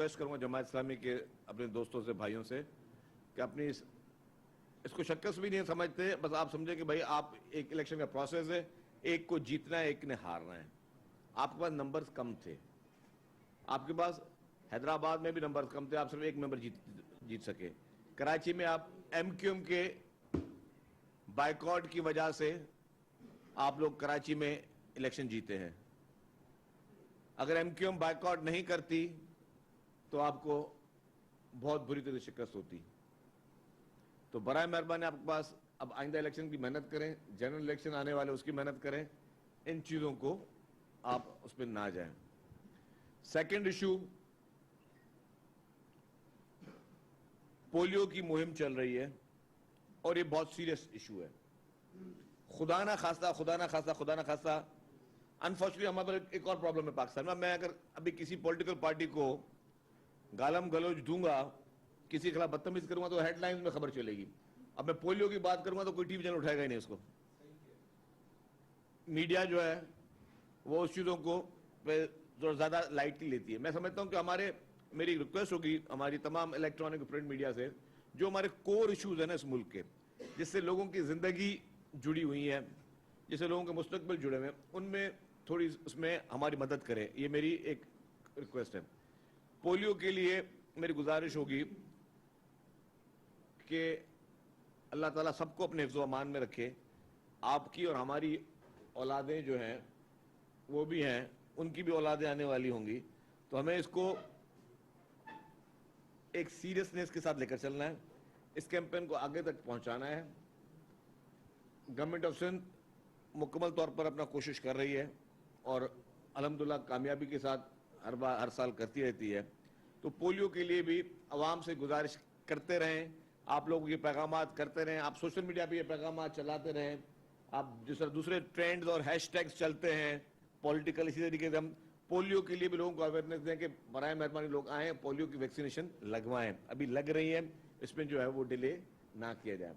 Request کروں گا جماعت اسلامی کے اپنے دوستوں سے بھائیوں سے کہ اپنی اس کو شکست بھی نہیں سمجھتے, بس آپ سمجھیں کہ بھائی آپ ایک الیکشن کا پروسیس ہے, ایک کو جیتنا ہے ایک نے ہارنا ہے. آپ کے پاس نمبرز کم تھے, آپ کے پاس حیدرآباد میں بھی نمبرز کم تھے, آپ صرف ایک ممبر جیت سکے. کراچی میں آپ ایم کیو ایم کے بائیکاٹ کی وجہ سے آپ لوگ کراچی میں الیکشن جیتے ہیں. اگر ایم کیو ایم بائیکاٹ نہیں کرتی تو آپ کو بہت بری طرح شکست ہوتی. تو برائے مہربانی آپ کے پاس اب آئندہ الیکشن کی محنت کریں, جنرل الیکشن آنے والے اس کی محنت کریں, ان چیزوں کو آپ اس پہ نہ جائیں. سیکنڈ ایشو, پولیو کی مہم چل رہی ہے اور یہ بہت سیریس ایشو ہے. خدا نہ خواستہ انفارچونیٹلی ہمارے پر ایک اور پرابلم ہے پاکستان میں. میں اگر ابھی کسی پولیٹیکل پارٹی کو گالم گلوچ دوں گا, کسی کے خلاف بدتمیزی کروں گا تو ہیڈ لائنز میں خبر چلے گی. اب میں پولیو کی بات کروں گا تو کوئی ٹی وی چینل اٹھائے گا ہی نہیں اس کو. میڈیا جو ہے وہ اس چیزوں کو زیادہ لائٹلی لیتی ہے. میں سمجھتا ہوں کہ میری ریکویسٹ ہوگی ہماری تمام الیکٹرانک پرنٹ میڈیا سے, جو ہمارے کور ایشوز ہیں نا اس ملک کے, جس سے لوگوں کی زندگی جڑی ہوئی ہے, جس سے لوگوں کے مستقبل جڑے ہوئے ہیں, ان میں تھوڑی اس میں ہماری مدد کریں. یہ میری ایک ریکویسٹ ہے. پولیو کے لیے میری گزارش ہوگی کہ اللہ تعالیٰ سب کو اپنے حفظ و امان میں رکھے. آپ کی اور ہماری اولادیں جو ہیں وہ بھی ہیں, ان کی بھی اولادیں آنے والی ہوں گی, تو ہمیں اس کو ایک سیریسنس کے ساتھ لے کر چلنا ہے. اس کیمپین کو آگے تک پہنچانا ہے. گورنمنٹ آف سندھ مکمل طور پر اپنا کوشش کر رہی ہے اور الحمدللہ کامیابی کے ساتھ ہر سال کرتی رہتی ہے. تو پولیو کے لیے بھی عوام سے گزارش کرتے رہیں, آپ لوگ یہ پیغامات کرتے رہیں, آپ سوشل میڈیا پہ یہ پیغامات چلاتے رہیں. آپ جس طرح دوسرے ٹرینڈز اور ہیش ٹیگز چلتے ہیں پولیٹیکل, اسی طریقے سے ہم پولیو کے لیے بھی لوگوں کو اویئرنیس دیں کہ برائے مہربانی لوگ آئیں, پولیو کی ویکسینیشن لگوائیں. ابھی لگ رہی ہے, اس میں جو ہے وہ ڈیلے نہ کیا جائے.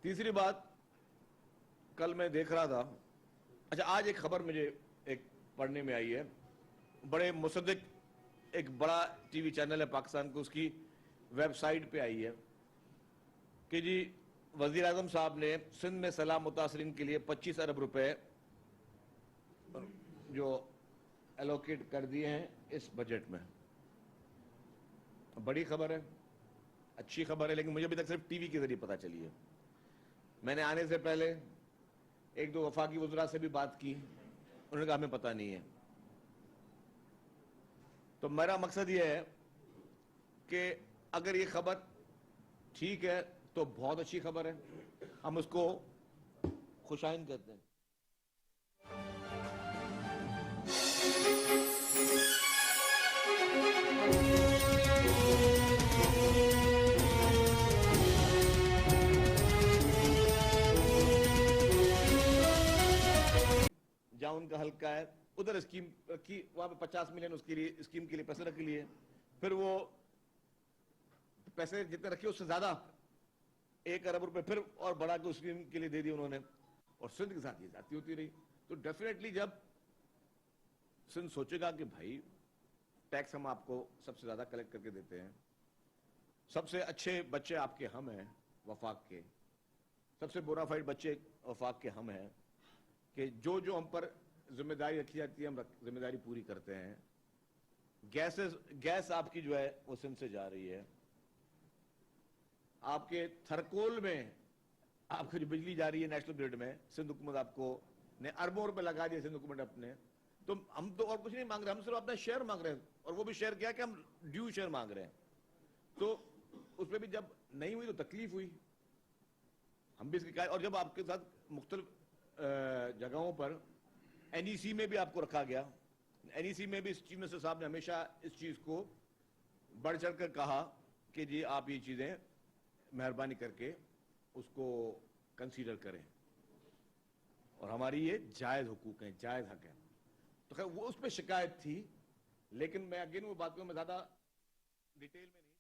تیسری بات, کل میں دیکھ رہا تھا, اچھا آج ایک خبر مجھے ایک پڑھنے میں آئی ہے, بڑے مصدق ایک بڑا ٹی وی چینل ہے پاکستان کو, اس کی ویب سائٹ پہ آئی ہے کہ جی وزیر اعظم صاحب نے سندھ میں سیلاب متاثرین کے لیے 25 ارب روپے جو ایلوکیٹ کر دیے ہیں اس بجٹ میں. بڑی خبر ہے, اچھی خبر ہے, لیکن مجھے ابھی تک صرف ٹی وی کے ذریعے پتہ چلی ہے. میں نے آنے سے پہلے ایک دو وفاقی وزراء سے بھی بات کی, انہوں نے کہا ہمیں پتہ نہیں ہے. تو میرا مقصد یہ ہے کہ اگر یہ خبر ٹھیک ہے تو بہت اچھی خبر ہے, ہم اس کو خوشائند کہتے ہیں. جہاں ان کا حلقہ ہے ادھر اسکیم رکھی, وہاں پہ 50 ملین اس کے لیے اسکیم کے لیے پیسے رکھ لیے, پھر وہ پیسے جتنے رکھے اس سے زیادہ 1 ارب روپے پھر اور بڑھا کے اسکیم کے لیے دے دی انہوں نے, اور سندھ کے ساتھ یہ زیادتی ہوتی رہی. تو ڈیفینیٹلی جب سندھ سوچے گا کہ بھائی ٹیکس ہم آپ کو سب سے زیادہ کلیکٹ کر کے دیتے ہیں, سب سے اچھے بچے آپ کے ہم ہیں وفاق کے, سب سے بونافائیڈ بچے وفاق کے ہم ہیں, کہ جو ہم پر ذمہ داری رکھی جاتی ہے ہم ذمہ داری پوری کرتے ہیں. گیس آپ کی جو ہے وہ سندھ سے جا رہی ہے. آپ کے تھرکول میں آپ کو جو بجلی جا رہی ہے نیشنل گریڈ میں, سندھ حکومت آپ کو نے اربوں روپے لگا دیے سندھ حکومت اپنے. تو ہم تو اور کچھ نہیں مانگ رہے, ہم صرف اپنا شیئر مانگ رہے ہیں, اور وہ بھی شیئر کیا کہ ہم ڈیو شیئر مانگ رہے ہیں. تو اس پہ بھی جب نہیں ہوئی تو تکلیف ہوئی, ہم بھی اس کی. اور جب آپ کے ساتھ مختلف جگہوں پر این ای سی میں بھی آپ کو رکھا گیا, این ای سی میں بھی چیف منسٹر صاحب نے ہمیشہ اس چیز کو بڑھ چڑھ کر کہا کہ جی آپ یہ چیزیں مہربانی کر کے اس کو کنسیڈر کریں, اور ہماری یہ جائز حقوق ہیں, جائز حق ہیں. تو خیر وہ اس پہ شکایت تھی, لیکن میں اگین وہ بات کو میں زیادہ ڈیٹیل میں نہیں